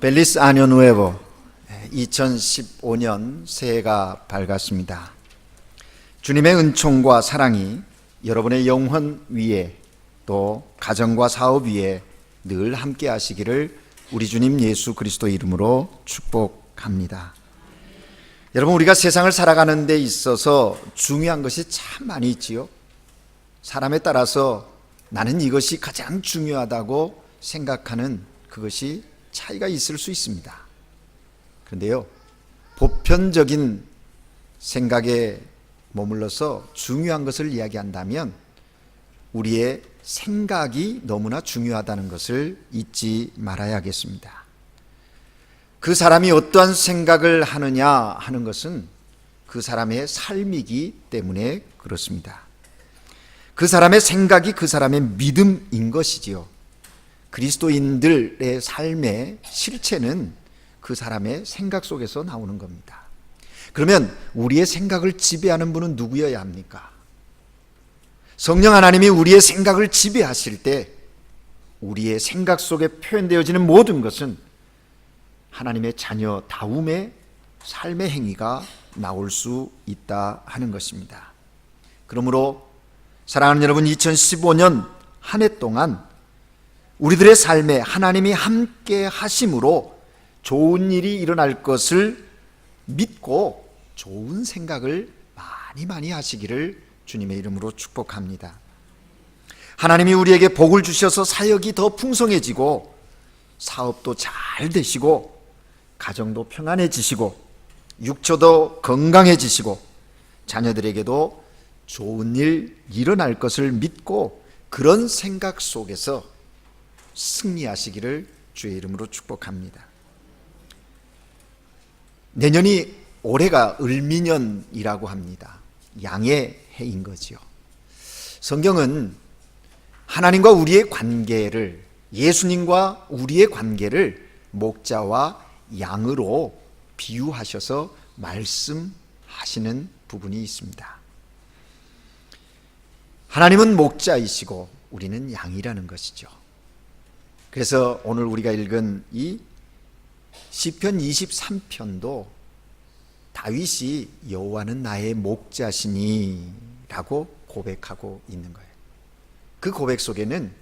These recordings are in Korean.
벨리스 아뇨 누에보 2015년 새해가 밝았습니다. 주님의 은총과 사랑이 여러분의 영혼 위에 또 가정과 사업 위에 늘 함께 하시기를 우리 주님 예수 그리스도 이름으로 축복합니다. 여러분, 우리가 세상을 살아가는 데 있어서 중요한 것이 참 많이 있지요. 사람에 따라서 나는 이것이 가장 중요하다고 생각하는 그것이 차이가 있을 수 있습니다. 그런데요, 보편적인 생각에 머물러서 중요한 것을 이야기한다면 우리의 생각이 너무나 중요하다는 것을 잊지 말아야겠습니다. 그 사람이 어떠한 생각을 하느냐 하는 것은 그 사람의 삶이기 때문에 그렇습니다. 그 사람의 생각이 그 사람의 믿음인 것이지요. 그리스도인들의 삶의 실체는 그 사람의 생각 속에서 나오는 겁니다. 그러면 우리의 생각을 지배하는 분은 누구여야 합니까? 성령 하나님이 우리의 생각을 지배하실 때 우리의 생각 속에 표현되어지는 모든 것은 하나님의 자녀다움의 삶의 행위가 나올 수 있다 하는 것입니다. 그러므로 사랑하는 여러분, 2015년 한 해 동안 우리들의 삶에 하나님이 함께 하심으로 좋은 일이 일어날 것을 믿고 좋은 생각을 많이 하시기를 주님의 이름으로 축복합니다. 하나님이 우리에게 복을 주셔서 사역이 더 풍성해지고 사업도 잘 되시고 가정도 평안해지시고 육체도 건강해지시고 자녀들에게도 좋은 일 일어날 것을 믿고 그런 생각 속에서 승리하시기를 주의 이름으로 축복합니다. 내년이 올해가 을미년이라고 합니다. 양의 해인 거지요. 성경은 하나님과 우리의 관계를, 예수님과 우리의 관계를 목자와 양으로 비유하셔서 말씀하시는 부분이 있습니다. 하나님은 목자이시고 우리는 양이라는 것이죠. 그래서 오늘 우리가 읽은 이 시편 23편도 다윗이 여호와는 나의 목자시니 라고 고백하고 있는 거예요. 그 고백 속에는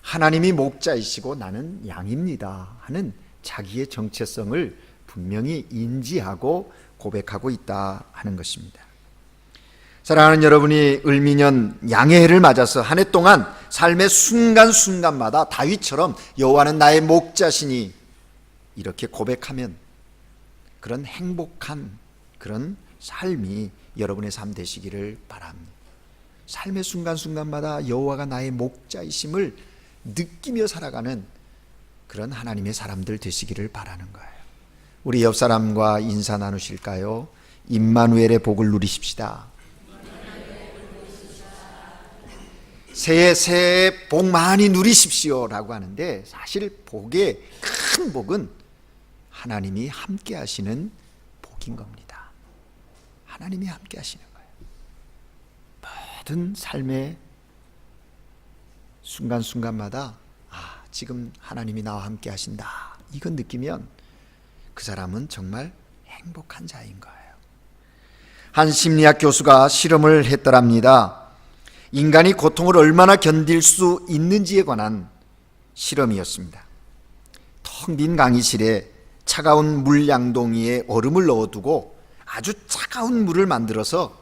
하나님이 목자이시고 나는 양입니다 하는 자기의 정체성을 분명히 인지하고 고백하고 있다 하는 것입니다. 사랑하는 여러분이 을미년 양의 해를 맞아서 한 해 동안 삶의 순간순간마다 다윗처럼 여호와는 나의 목자시니 이렇게 고백하면 그런 행복한 그런 삶이 여러분의 삶 되시기를 바랍니다. 삶의 순간순간마다 여호와가 나의 목자이심을 느끼며 살아가는 그런 하나님의 사람들 되시기를 바라는 거예요. 우리 옆 사람과 인사 나누실까요? 임마누엘의 복을 누리십시다. 새해 복 많이 누리십시오 라고 하는데, 사실 복의 큰 복은 하나님이 함께 하시는 복인 겁니다. 하나님이 함께 하시는 거예요. 모든 삶의 순간순간마다 지금 하나님이 나와 함께 하신다, 이건 느끼면 그 사람은 정말 행복한 자인 거예요. 한 심리학 교수가 실험을 했더랍니다. 인간이 고통을 얼마나 견딜 수 있는지에 관한 실험이었습니다. 텅 빈 강의실에 차가운 물 양동이에 얼음을 넣어두고 아주 차가운 물을 만들어서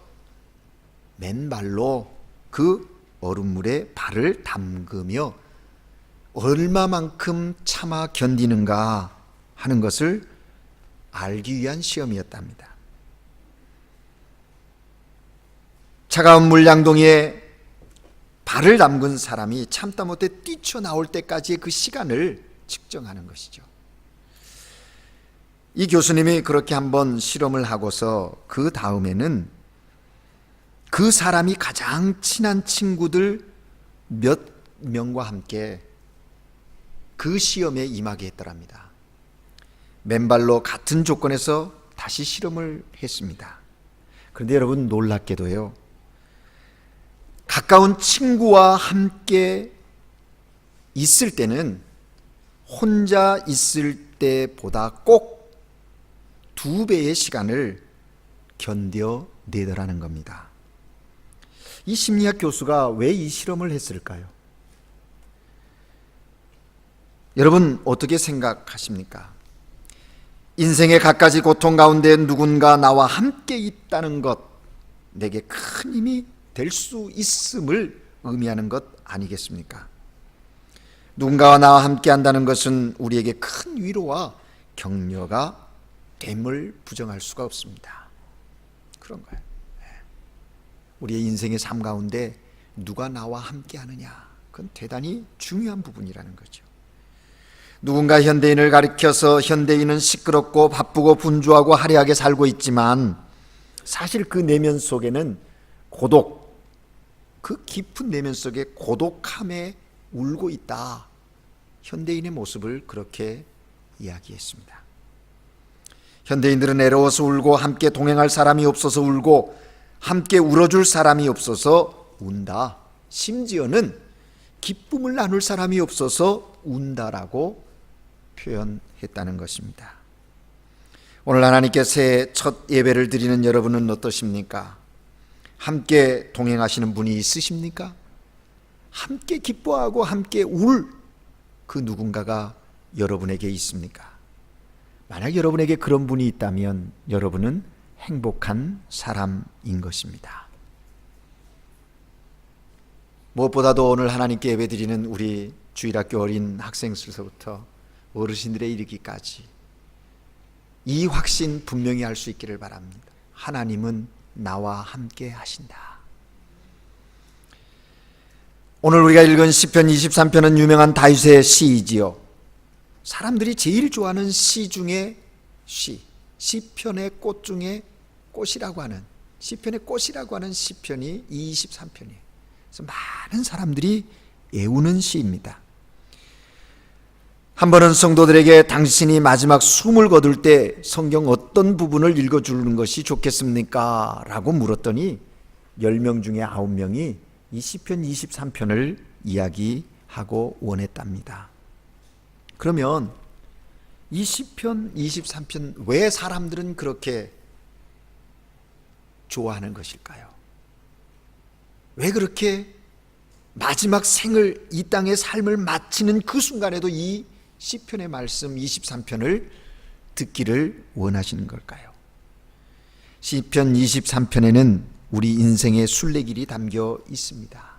맨발로 그 얼음물에 발을 담그며 얼마만큼 참아 견디는가 하는 것을 알기 위한 시험이었답니다. 차가운 물 양동이에 발을 담근 사람이 참다 못해 뛰쳐나올 때까지의 그 시간을 측정하는 것이죠. 이 교수님이 그렇게 한번 실험을 하고서 그 다음에는 그 사람이 가장 친한 친구들 몇 명과 함께 그 시험에 임하게 했더랍니다. 맨발로 같은 조건에서 다시 실험을 했습니다. 그런데 여러분, 놀랍게도요, 가까운 친구와 함께 있을 때는 혼자 있을 때보다 꼭 2배의 시간을 견뎌내더라는 겁니다. 이 심리학 교수가 왜 이 실험을 했을까요? 여러분 어떻게 생각하십니까? 인생의 갖가지 고통 가운데 누군가 나와 함께 있다는 것, 내게 큰 힘이 될 수 있음을 의미하는 것 아니겠습니까? 누군가와 나와 함께 한다는 것은 우리에게 큰 위로와 격려가 됨을 부정할 수가 없습니다. 그런 거예요. 우리의 인생의 삶 가운데 누가 나와 함께 하느냐, 그건 대단히 중요한 부분이라는 거죠. 누군가 현대인을 가리켜서 현대인은 시끄럽고 바쁘고 분주하고 화려하게 살고 있지만 사실 그 내면 속에는 고독, 그 깊은 내면 속에 고독함에 울고 있다. 현대인의 모습을 그렇게 이야기했습니다. 현대인들은 애로워서 울고 함께 동행할 사람이 없어서 울고 함께 울어줄 사람이 없어서 운다. 심지어는 기쁨을 나눌 사람이 없어서 운다라고 표현했다는 것입니다. 오늘 하나님께 새해 첫 예배를 드리는 여러분은 어떠십니까? 함께 동행하시는 분이 있으십니까? 함께 기뻐하고 함께 울 그 누군가가 여러분에게 있습니까? 만약 여러분에게 그런 분이 있다면 여러분은 행복한 사람인 것입니다. 무엇보다도 오늘 하나님께 예배드리는 우리 주일학교 어린 학생들서부터 어르신들에 이르기까지 이 확신 분명히 할 수 있기를 바랍니다. 하나님은 나와 함께 하신다. 오늘 우리가 읽은 시편 23편은 유명한 다윗의 시이지요. 사람들이 제일 좋아하는 시 중에 시, 시편의 꽃 중에 꽃이라고 하는, 시편의 꽃이라고 하는 시편이 23편이에요. 그래서 많은 사람들이 애우는 시입니다. 한 번은 성도들에게 당신이 마지막 숨을 거둘 때 성경 어떤 부분을 읽어주는 것이 좋겠습니까? 라고 물었더니 10명 중에 9명이 이 시편 23편을 이야기하고 원했답니다. 그러면 이 시편 23편 왜 사람들은 그렇게 좋아하는 것일까요? 왜 그렇게 마지막 생을, 이 땅의 삶을 마치는 그 순간에도 이 시편의 말씀 23편을 듣기를 원하시는 걸까요? 시편 23편에는 우리 인생의 순례길이 담겨 있습니다.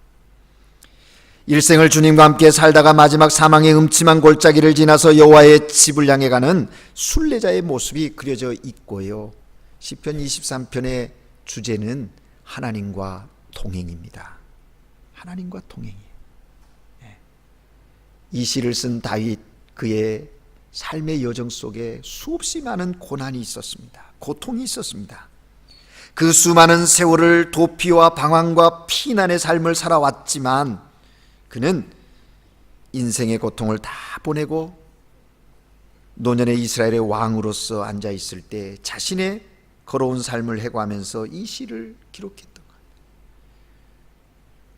일생을 주님과 함께 살다가 마지막 사망의 음침한 골짜기를 지나서 여호와의 집을 향해 가는 순례자의 모습이 그려져 있고요. 시편 23편의 주제는 하나님과 동행입니다. 하나님과 동행이에요. 이 시를 쓴 다윗, 그의 삶의 여정 속에 수없이 많은 고난이 있었습니다. 고통이 있었습니다. 그 수많은 세월을 도피와 방황과 피난의 삶을 살아왔지만 그는 인생의 고통을 다 보내고 노년의 이스라엘의 왕으로서 앉아 있을 때 자신의 걸어온 삶을 해고하면서 이 시를 기록했던 거예요.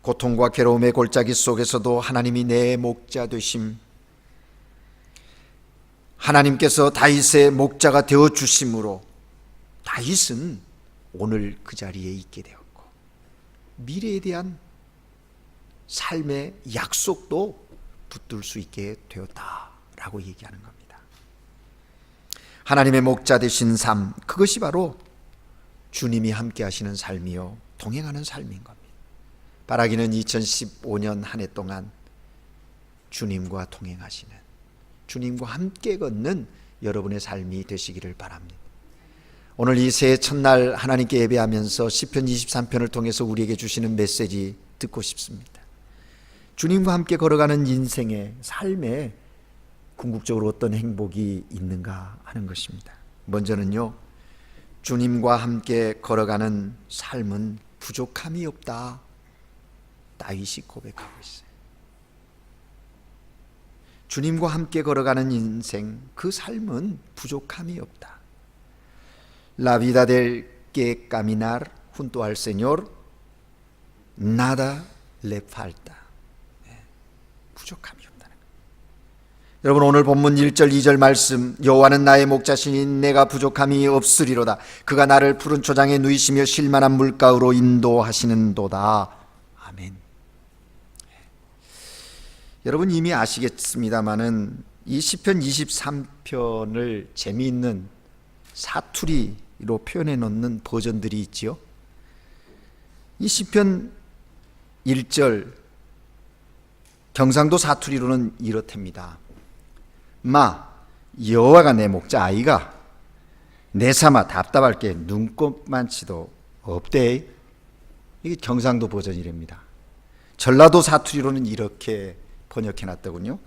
고통과 괴로움의 골짜기 속에서도 하나님이 내 목자 되심, 하나님께서 다윗의 목자가 되어 주심으로 다윗은 오늘 그 자리에 있게 되었고 미래에 대한 삶의 약속도 붙들 수 있게 되었다라고 얘기하는 겁니다. 하나님의 목자 되신 삶, 그것이 바로 주님이 함께 하시는 삶이요 동행하는 삶인 겁니다. 바라기는 2015년 한 해 동안 주님과 동행하시는, 주님과 함께 걷는 여러분의 삶이 되시기를 바랍니다. 오늘 이 새해 첫날 하나님께 예배하면서 시편 23편을 통해서 우리에게 주시는 메시지 듣고 싶습니다. 주님과 함께 걸어가는 인생의 삶에 궁극적으로 어떤 행복이 있는가 하는 것입니다. 먼저는요, 주님과 함께 걸어가는 삶은 부족함이 없다. 다윗이 고백하고 있어요. 주님과 함께 걸어가는 인생, 그 삶은 부족함이 없다. La vida del que caminar junto al Señor nada le falta. 부족함이 없다는 거예요. 여러분, 오늘 본문 1절 2절 말씀, 여호와는 나의 목자시니 내가 부족함이 없으리로다. 그가 나를 푸른 초장에 누이시며 쉴만한 물가로 인도하시는도다. 아멘. 여러분 이미 아시겠습니다마는 이 시편 23편을 재미있는 사투리로 표현해 놓는 버전들이 있지요. 이 시편 1절 경상도 사투리로는 이렇답니다. 마 여호와가 내 목자 아이가 내 삼아 답답할 게 눈꼽만치도 없대. 이게 경상도 버전이랍니다. 전라도 사투리로는 이렇게 번역해 놨더군요.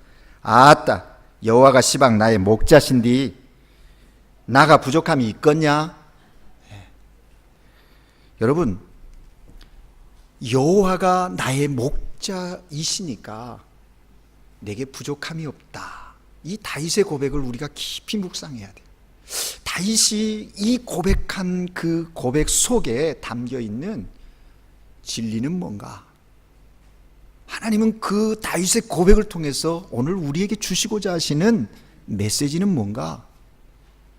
아따 여호와가 시방 나의 목자신디 나가 부족함이 있겠냐? 여러분, 여호와가 나의 목자이시니까 내게 부족함이 없다. 이 다윗의 고백을 우리가 깊이 묵상해야 돼요. 다윗이 이 고백한 그 고백 속에 담겨 있는 진리는 뭔가? 하나님은 그 다윗의 고백을 통해서 오늘 우리에게 주시고자 하시는 메시지는 뭔가?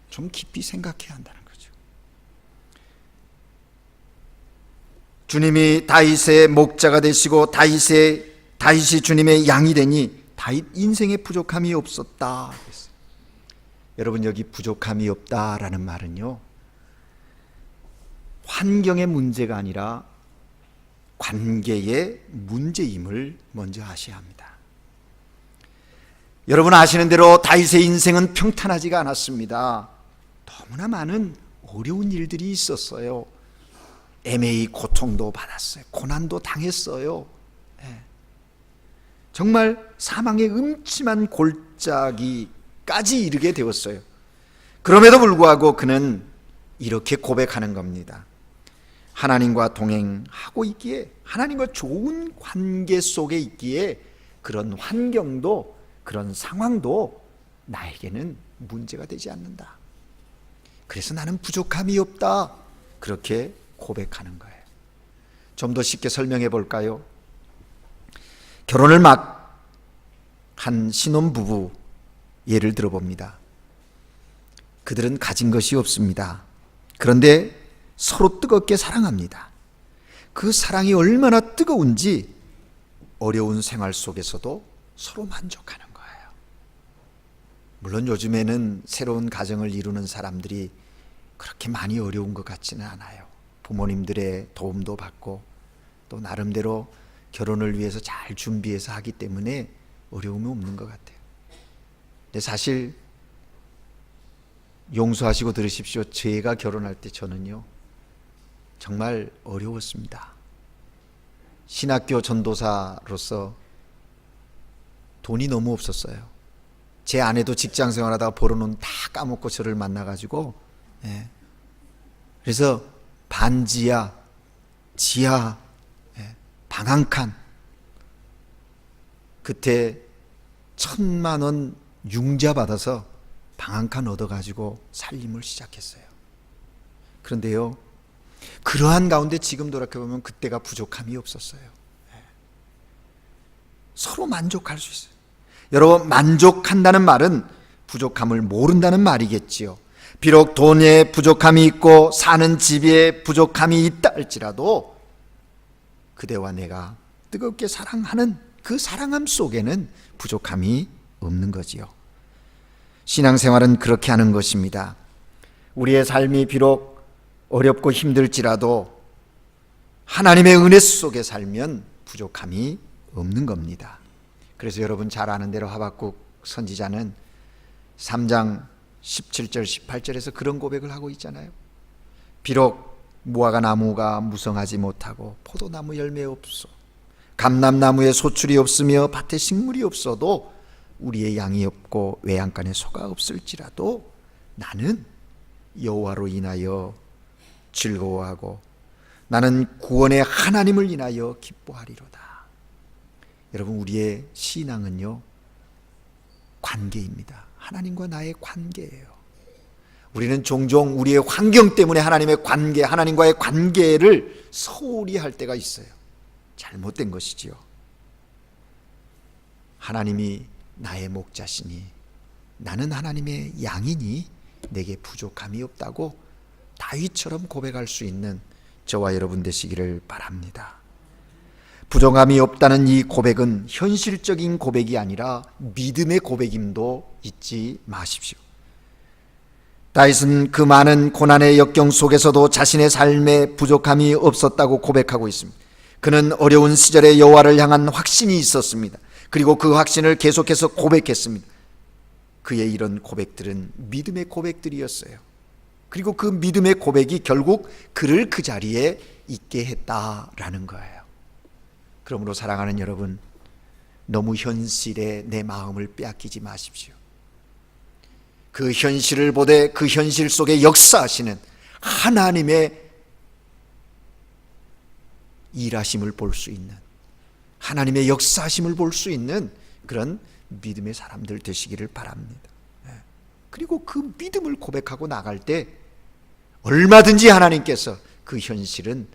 좀 깊이 생각해야 한다는 거죠. 주님이 다윗의 목자가 되시고 다윗이 주님의 양이 되니 다윗 인생에 부족함이 없었다. 여러분, 여기 부족함이 없다라는 말은요, 환경의 문제가 아니라 관계의 문제임을 먼저 아셔야 합니다. 여러분 아시는 대로 다윗의 인생은 평탄하지가 않았습니다. 너무나 많은 어려운 일들이 있었어요. 애매히 고통도 받았어요. 고난도 당했어요. 정말 사망의 음침한 골짜기까지 이르게 되었어요. 그럼에도 불구하고 그는 이렇게 고백하는 겁니다. 하나님과 동행하고 있기에, 하나님과 좋은 관계 속에 있기에 그런 환경도 그런 상황도 나에게는 문제가 되지 않는다. 그래서 나는 부족함이 없다. 그렇게 고백하는 거예요. 좀 더 쉽게 설명해 볼까요? 결혼을 막 한 신혼부부 예를 들어봅니다. 그들은 가진 것이 없습니다. 그런데 서로 뜨겁게 사랑합니다. 그 사랑이 얼마나 뜨거운지 어려운 생활 속에서도 서로 만족하는 거예요. 물론 요즘에는 새로운 가정을 이루는 사람들이 그렇게 많이 어려운 것 같지는 않아요. 부모님들의 도움도 받고 또 나름대로 결혼을 위해서 잘 준비해서 하기 때문에 어려움이 없는 것 같아요. 근데 사실 용서하시고 들으십시오. 제가 결혼할 때 저는요 정말 어려웠습니다. 신학교 전도사로서 돈이 너무 없었어요. 제 아내도 직장 생활하다가 벌어놓은 다 까먹고 저를 만나가지고, 그래서 반지하, 지하, 방 한 칸, 그때 1,000만 원 융자 받아서 방 한 칸 얻어가지고 살림을 시작했어요. 그런데요, 그러한 가운데 지금 돌이켜보면 그때가 부족함이 없었어요. 서로 만족할 수 있어요. 여러분, 만족한다는 말은 부족함을 모른다는 말이겠지요. 비록 돈에 부족함이 있고 사는 집에 부족함이 있다 할지라도 그대와 내가 뜨겁게 사랑하는 그 사랑함 속에는 부족함이 없는 거지요. 신앙생활은 그렇게 하는 것입니다. 우리의 삶이 비록 어렵고 힘들지라도 하나님의 은혜 속에 살면 부족함이 없는 겁니다. 그래서 여러분 잘 아는 대로 하박국 선지자는 3장 17절 18절에서 그런 고백을 하고 있잖아요. 비록 무화과 나무가 무성하지 못하고 포도나무 열매 없어, 감람나무에 소출이 없으며 밭에 식물이 없어도 우리의 양이 없고 외양간에 소가 없을지라도 나는 여호와로 인하여 즐거워하고 나는 구원의 하나님을 인하여 기뻐하리로다. 여러분, 우리의 신앙은요 관계입니다. 하나님과 나의 관계예요. 우리는 종종 우리의 환경 때문에 하나님의 관계, 하나님과의 관계를 소홀히 할 때가 있어요. 잘못된 것이지요. 하나님이 나의 목자시니 나는 하나님의 양이니 내게 부족함이 없다고 다윗처럼 고백할 수 있는 저와 여러분 되시기를 바랍니다. 부족함이 없다는 이 고백은 현실적인 고백이 아니라 믿음의 고백임도 잊지 마십시오. 다윗은 그 많은 고난의 역경 속에서도 자신의 삶에 부족함이 없었다고 고백하고 있습니다. 그는 어려운 시절에 여호와를 향한 확신이 있었습니다. 그리고 그 확신을 계속해서 고백했습니다. 그의 이런 고백들은 믿음의 고백들이었어요. 그리고 그 믿음의 고백이 결국 그를 그 자리에 있게 했다라는 거예요. 그러므로 사랑하는 여러분, 너무 현실에 내 마음을 빼앗기지 마십시오. 그 현실을 보되 그 현실 속에 역사하시는 하나님의 일하심을 볼 수 있는, 하나님의 역사하심을 볼 수 있는 그런 믿음의 사람들 되시기를 바랍니다. 그리고 그 믿음을 고백하고 나갈 때 얼마든지 하나님께서 그 현실은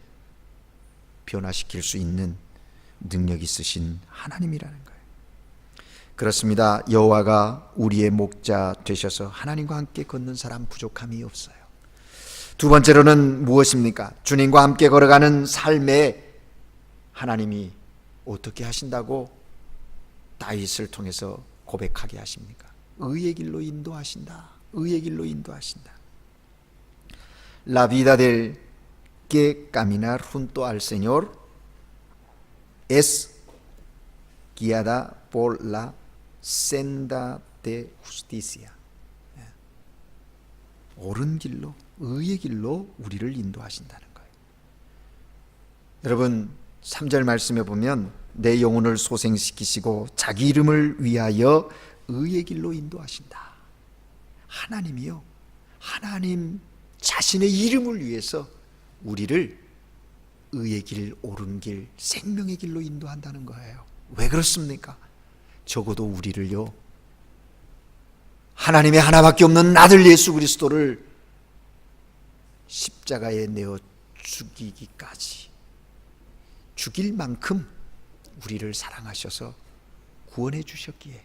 변화시킬 수 있는 능력 있으신 하나님이라는 거예요. 그렇습니다. 여호와가 우리의 목자 되셔서 하나님과 함께 걷는 사람 부족함이 없어요. 두 번째로는 무엇입니까? 주님과 함께 걸어가는 삶에 하나님이 어떻게 하신다고 다윗을 통해서 고백하게 하십니까? 의의 길로 인도하신다. 의의 길로 인도하신다. La vida del que caminar junto al Señor es guiada por la senda de justicia. 옳은 길로, 의의 길로 우리를 인도하신다는 거예요. 여러분, 3절 말씀에 보면 내 영혼을 소생시키시고 자기 이름을 위하여 의의 길로 인도하신다. 하나님이요, 하나님 자신의 이름을 위해서 우리를 의의 길, 옳은 길, 생명의 길로 인도한다는 거예요. 왜 그렇습니까? 적어도 우리를요, 하나님의 하나밖에 없는 아들 예수 그리스도를 십자가에 내어 죽이기까지, 죽일 만큼 우리를 사랑하셔서 구원해 주셨기에,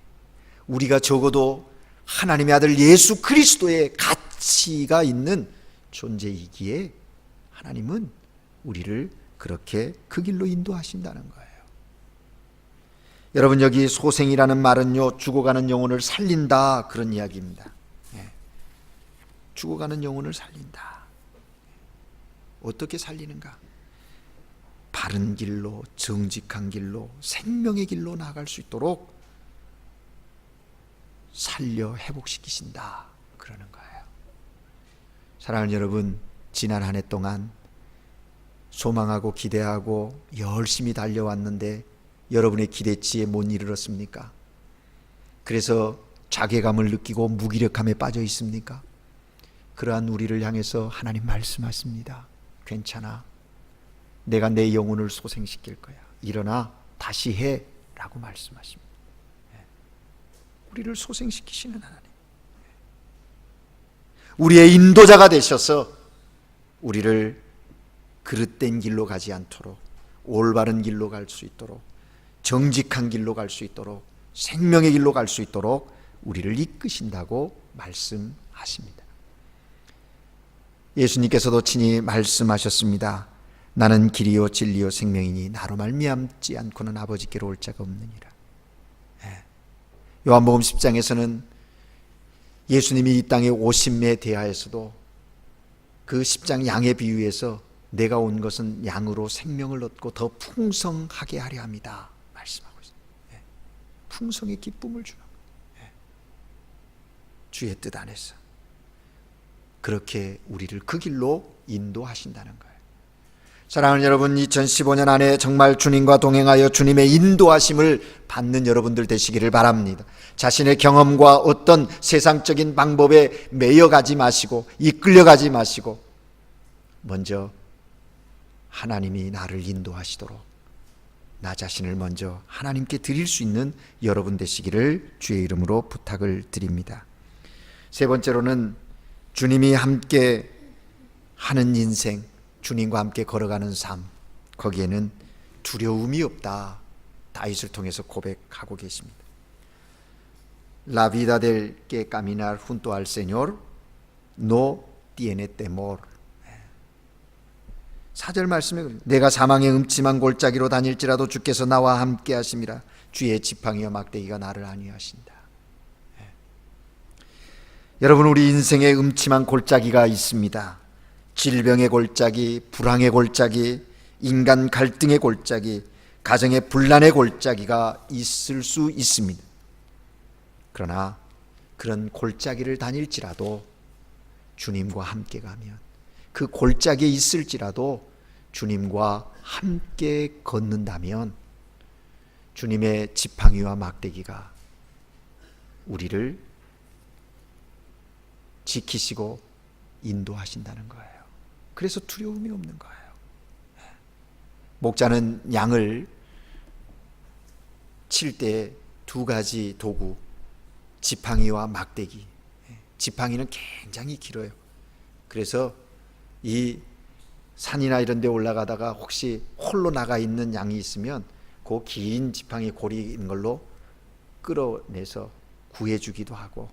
우리가 적어도 하나님의 아들 예수 그리스도의 가치가 있는 존재이기에 하나님은 우리를 그렇게 그 길로 인도하신다는 거예요. 여러분, 여기 소생이라는 말은요, 죽어가는 영혼을 살린다, 그런 이야기입니다. 죽어가는 영혼을 살린다. 어떻게 살리는가? 바른 길로, 정직한 길로, 생명의 길로 나아갈 수 있도록 살려 회복시키신다, 그러는 거예요. 사랑하는 여러분, 지난 한 해 동안 소망하고 기대하고 열심히 달려왔는데 여러분의 기대치에 못 이르렀습니까? 그래서 자괴감을 느끼고 무기력함에 빠져 있습니까? 그러한 우리를 향해서 하나님 말씀하십니다. 괜찮아. 내가 내 영혼을 소생시킬 거야. 일어나 다시 해 라고 말씀하십니다. 우리를 소생시키시는 하나님, 우리의 인도자가 되셔서 우리를 그릇된 길로 가지 않도록 올바른 길로 갈 수 있도록, 정직한 길로 갈 수 있도록, 생명의 길로 갈 수 있도록 우리를 이끄신다고 말씀하십니다. 예수님께서도 친히 말씀하셨습니다. 나는 길이요 진리요 생명이니 나로 말미암지 않고는 아버지께로 올 자가 없느니라. 요한복음 10장에서는 예수님이 이 땅에 오심에 대하여서도 그 10장 양의 비유에서 내가 온 것은 양으로 생명을 얻고 더 풍성하게 하려 합니다 말씀하고 있습니다. 풍성의 기쁨을 주는 거예요. 주의 뜻 안에서 그렇게 우리를 그 길로 인도하신다는 거예요. 사랑하는 여러분, 2015년 안에 정말 주님과 동행하여 주님의 인도하심을 받는 여러분들 되시기를 바랍니다. 자신의 경험과 어떤 세상적인 방법에 매여가지 마시고 이끌려가지 마시고 먼저 하나님이 나를 인도하시도록 나 자신을 먼저 하나님께 드릴 수 있는 여러분 되시기를 주의 이름으로 부탁을 드립니다. 세 번째로는 주님이 함께 하는 인생, 주님과 함께 걸어가는 삶, 거기에는 두려움이 없다, 다윗을 통해서 고백하고 계십니다. La vida del que caminar junto al Señor no tiene temor. 4절 말씀에 내가 사망의 음침한 골짜기로 다닐지라도 주께서 나와 함께 하심이라. 주의 지팡이와 막대기가 나를 안위하신다. 여러분, 우리 인생에 음침한 골짜기가 있습니다. 질병의 골짜기, 불황의 골짜기, 인간 갈등의 골짜기, 가정의 분란의 골짜기가 있을 수 있습니다. 그러나 그런 골짜기를 다닐지라도 주님과 함께 가면, 그 골짜기에 있을지라도 주님과 함께 걷는다면 주님의 지팡이와 막대기가 우리를 지키시고 인도하신다는 거예요. 그래서 두려움이 없는 거예요. 목자는 양을 칠 때 2가지 도구, 지팡이와 막대기. 지팡이는 굉장히 길어요. 그래서 이 산이나 이런 데 올라가다가 혹시 홀로 나가 있는 양이 있으면 그 긴 지팡이 고리 있는 걸로 끌어내서 구해주기도 하고,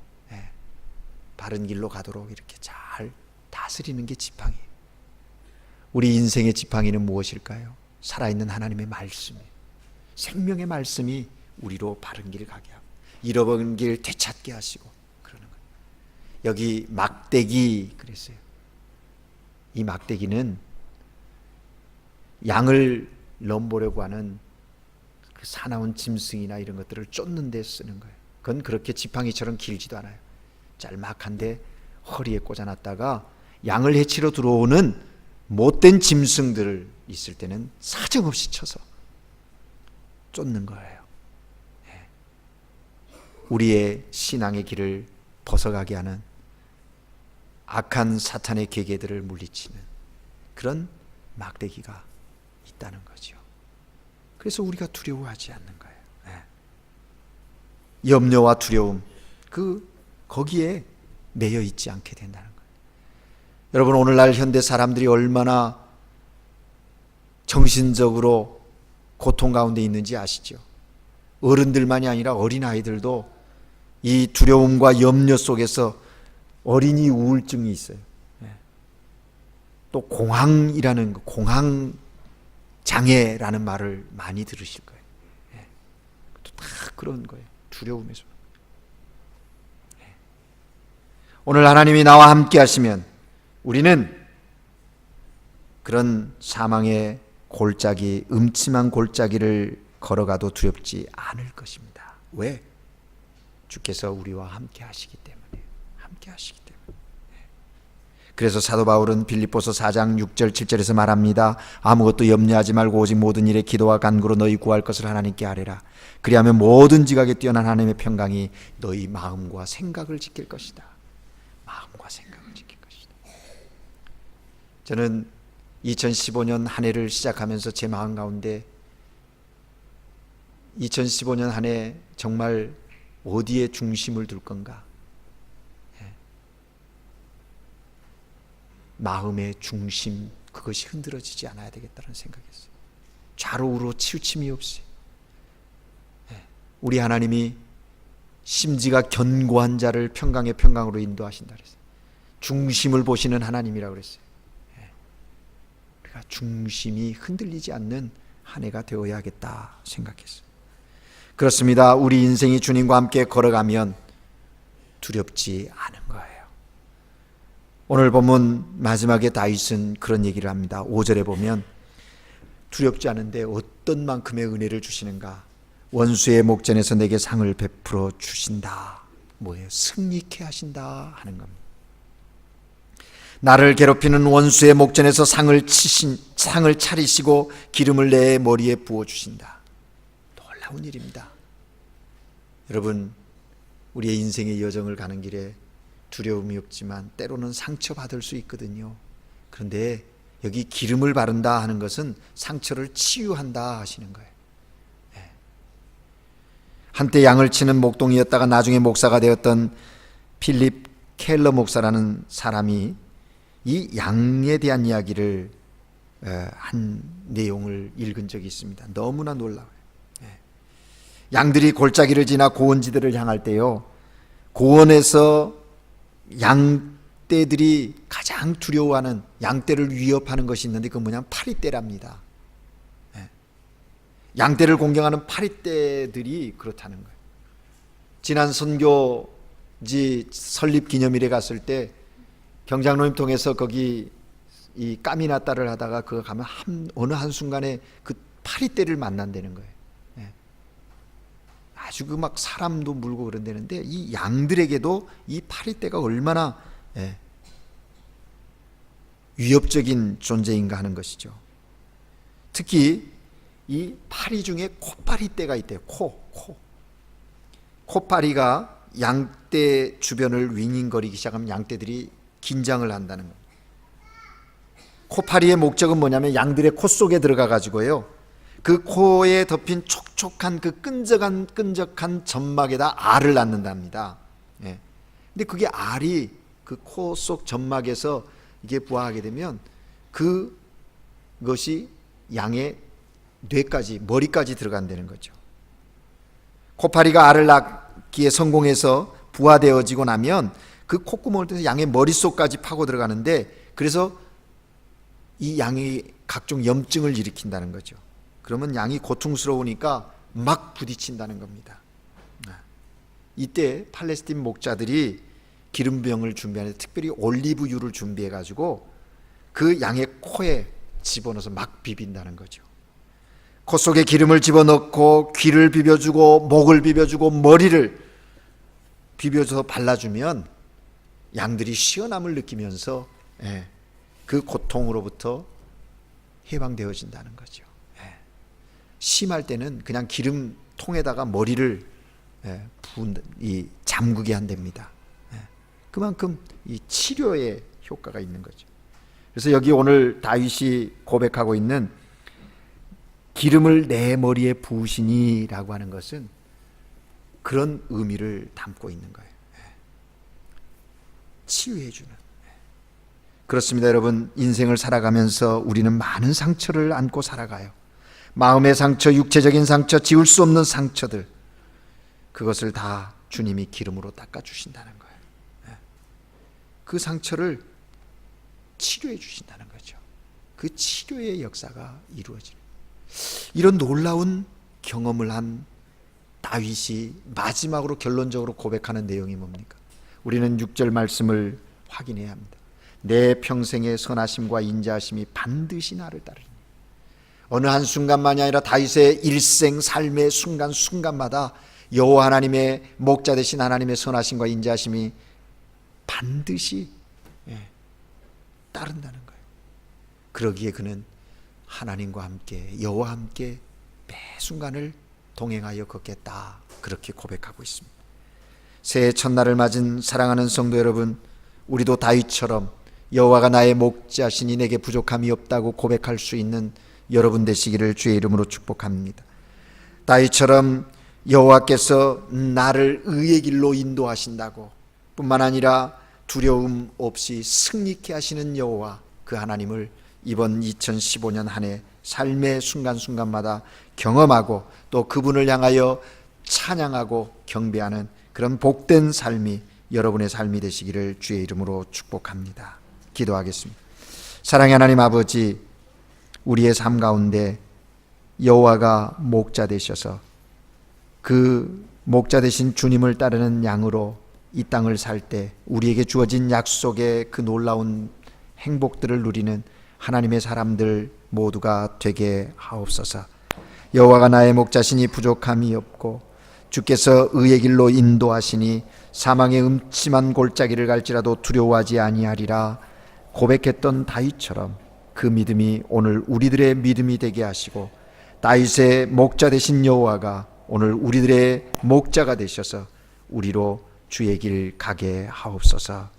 바른 길로 가도록 이렇게 잘 다스리는 게 지팡이에요. 우리 인생의 지팡이는 무엇일까요? 살아있는 하나님의 말씀이에요. 생명의 말씀이 우리로 바른 길 가게 하고 잃어버린 길 되찾게 하시고 그러는 거예요. 여기 막대기 그랬어요. 이 막대기는 양을 넘보려고 하는 그 사나운 짐승이나 이런 것들을 쫓는 데 쓰는 거예요. 그건 그렇게 지팡이처럼 길지도 않아요. 짤막한데 허리에 꽂아놨다가 양을 해치러 들어오는 못된 짐승들 있을 때는 사정없이 쳐서 쫓는 거예요. 우리의 신앙의 길을 벗어가게 하는 악한 사탄의 계계들을 물리치는 그런 막대기가 있다는 거죠. 그래서 우리가 두려워하지 않는 거예요. 염려와 두려움, 거기에 매여 있지 않게 된다는 거예요. 여러분, 오늘날 현대 사람들이 얼마나 정신적으로 고통 가운데 있는지 아시죠? 어른들만이 아니라 어린아이들도 이 두려움과 염려 속에서 어린이 우울증이 있어요. 또 공황이라는, 공황 장애라는 말을 많이 들으실 거예요. 또 다 그런 거예요. 두려움에서. 오늘 하나님이 나와 함께 하시면 우리는 그런 사망의 골짜기, 음침한 골짜기를 걸어가도 두렵지 않을 것입니다. 왜? 주께서 우리와 함께 하시기 때문에. 함께 하시기 때문에. 그래서 사도 바울은 빌립보서 4장 6절 7절에서 말합니다. 아무것도 염려하지 말고 오직 모든 일에 기도와 간구로 너희 구할 것을 하나님께 아뢰라. 그리하면 모든 지각에 뛰어난 하나님의 평강이 너희 마음과 생각을 지킬 것이다. 마음과 생각을 지킬 것이다. 저는 2015년 한 해를 시작하면서 제 마음 가운데 2015년 한 해 정말 어디에 중심을 둘 건가? 마음의 중심, 그것이 흔들어지지 않아야 되겠다는 생각이었어요. 좌로 우로 치우침이 없이 우리 하나님이 심지가 견고한 자를 평강의 평강으로 인도하신다 그랬어요. 중심을 보시는 하나님이라고 그랬어요. 우리가 중심이 흔들리지 않는 한 해가 되어야겠다 생각했어요. 그렇습니다. 우리 인생이 주님과 함께 걸어가면 두렵지 않은 거예요. 오늘 본문 마지막에 다윗은 그런 얘기를 합니다. 5절에 보면 두렵지 않은데 어떤 만큼의 은혜를 주시는가? 원수의 목전에서 내게 상을 베풀어 주신다. 뭐예요? 승리케 하신다 하는 겁니다. 나를 괴롭히는 원수의 목전에서 상을 차리시고 기름을 내 머리에 부어 주신다. 놀라운 일입니다. 여러분, 우리의 인생의 여정을 가는 길에 두려움이 없지만 때로는 상처받을 수 있거든요. 그런데 여기 기름을 바른다 하는 것은 상처를 치유한다 하시는 거예요. 한때 양을 치는 목동이었다가 나중에 목사가 되었던 필립 켈러 목사라는 사람이 이 양에 대한 이야기를 한 내용을 읽은 적이 있습니다. 너무나 놀라워요. 양들이 골짜기를 지나 고원지대를 향할 때요, 고원에서 양떼들이 가장 두려워하는, 양떼를 위협하는 것이 있는데 그건 뭐냐면 파리떼랍니다. 양떼를 공경하는 파리떼들이 그렇다는 거예요. 지난 선교지 설립 기념일에 갔을 때 경장로님 통해서 거기 이 까미나따를 하다가 그거 가면 어느 한순간에 그 파리떼를 만난다는 거예요. 아주 그 막 사람도 물고 그런다는데 이 양들에게도 이 파리떼가 얼마나 위협적인 존재인가 하는 것이죠. 특히 이 파리 중에 코파리떼가 있대요. 코파리가 양떼 주변을 윙윙거리기 시작하면 양떼들이 긴장을 한다는 겁니다. 코파리의 목적은 뭐냐면 양들의 코 속에 들어가 가지고요, 그 코에 덮인 촉촉한 그 끈적한 점막에다 알을 낳는답니다. 근데 그게 알이 그 코 속 점막에서 이게 부화하게 되면 그것이 양의 뇌까지, 머리까지 들어간다는 거죠. 코파리가 알을 낳기에 성공해서 부화되어지고 나면 그 콧구멍을 통해서 양의 머릿속까지 파고 들어가는데, 그래서 이 양이 각종 염증을 일으킨다는 거죠. 그러면 양이 고통스러우니까 막 부딪힌다는 겁니다. 이때 팔레스틴 목자들이 기름병을 준비하는데 특별히 올리브유를 준비해 가지고 그 양의 코에 집어넣어서 막 비빈다는 거죠. 코 속에 기름을 집어넣고 귀를 비벼주고 목을 비벼주고 머리를 비벼서 발라주면 양들이 시원함을 느끼면서 그 고통으로부터 해방되어진다는 거죠. 심할 때는 그냥 기름통에다가 머리를 잠그게 한답니다. 그만큼 이 치료에 효과가 있는 거죠. 그래서 여기 오늘 다윗이 고백하고 있는 기름을 내 머리에 부으시니라고 하는 것은 그런 의미를 담고 있는 거예요. 치유해 주는. 그렇습니다, 여러분. 인생을 살아가면서 우리는 많은 상처를 안고 살아가요. 마음의 상처, 육체적인 상처, 지울 수 없는 상처들, 그것을 다 주님이 기름으로 닦아주신다는 거예요. 그 상처를 치료해 주신다는 거죠. 그 치료의 역사가 이루어지는, 이런 놀라운 경험을 한 다윗이 마지막으로 결론적으로 고백하는 내용이 뭡니까? 우리는 6절 말씀을 확인해야 합니다. 내 평생의 선하심과 인자하심이 반드시 나를 따르니. 어느 한순간만이 아니라 다윗의 일생 삶의 순간순간마다 여호와 하나님의 목자 되신 하나님의 선하심과 인자하심이 반드시 따른다는 거예요. 그러기에 그는 하나님과 함께, 여호와 함께 매 순간을 동행하여 걷겠다, 그렇게 고백하고 있습니다. 새해 첫날을 맞은 사랑하는 성도 여러분, 우리도 다윗처럼 여호와가 나의 목자시니 내게 부족함이 없다고 고백할 수 있는 여러분 되시기를 주의 이름으로 축복합니다. 다윗처럼 여호와께서 나를 의의 길로 인도하신다고, 뿐만 아니라 두려움 없이 승리케 하시는 여호와, 그 하나님을 이번 2015년 한 해 삶의 순간순간마다 경험하고 또 그분을 향하여 찬양하고 경배하는 그런 복된 삶이 여러분의 삶이 되시기를 주의 이름으로 축복합니다. 기도하겠습니다. 사랑의 하나님 아버지, 우리의 삶 가운데 여호와가 목자 되셔서 그 목자 되신 주님을 따르는 양으로 이 땅을 살 때 우리에게 주어진 약속의 그 놀라운 행복들을 누리는 하나님의 사람들 모두가 되게 하옵소서. 여호와가 나의 목자시니 부족함이 없고 주께서 의의 길로 인도하시니 사망의 음침한 골짜기를 갈지라도 두려워하지 아니하리라 고백했던 다윗처럼 그 믿음이 오늘 우리들의 믿음이 되게 하시고, 다윗의 목자 되신 여호와가 오늘 우리들의 목자가 되셔서 우리로 주의 길 가게 하옵소서.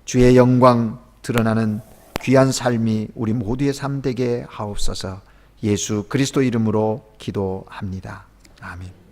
주의 영광 드러나는 귀한 삶이 우리 모두의 삶 되게 하옵소서. 예수 그리스도 이름으로 기도합니다. 아멘.